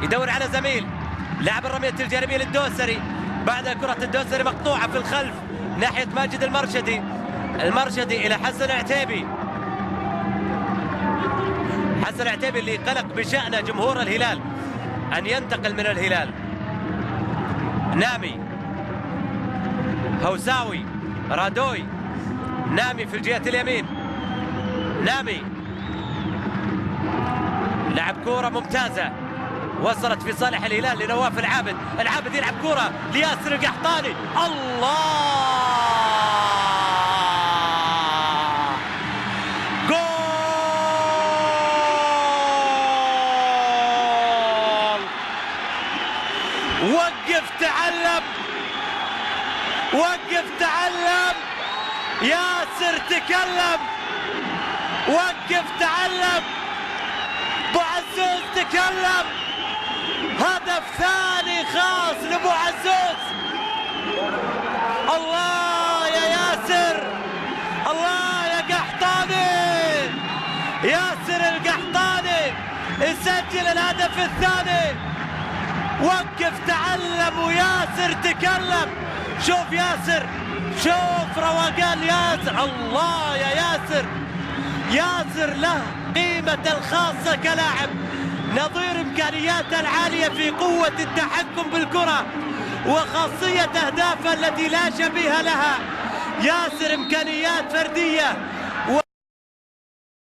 يدور على زميل. لاعب الرمية الجانبية للدوسري، بعد كرة الدوسري مقطوعة في الخلف ناحية ماجد المرشدي. المرشدي إلى حسن العتيبي. حسن العتيبي اللي قلق بشأن جمهور الهلال أن ينتقل من الهلال. نامي، هوساوي، رادوي، نامي في الجهة اليمين. نامي لعب كورة ممتازة وصلت في صالح الهلال لنواف العابد. العابد يلعب كورة لياسر القحطاني. الله، جول! وقف تعلم، وقف تعلم، ياسر تكلم، وقف تعلم، ابو عزوز تكلم. هدف ثاني خاص لابو عزوز. الله يا ياسر، الله يا قحطاني. ياسر القحطاني يسجل الهدف الثاني. وقف تعلم وياسر تكلم. شوف ياسر، شوف روقان ياسر. الله يا ياسر، ياسر له قيمته الخاصة كلاعب، نظير إمكانياته العالية في قوة التحكم بالكرة وخاصية أهدافه التي لا شبيه لها. ياسر إمكانيات فردية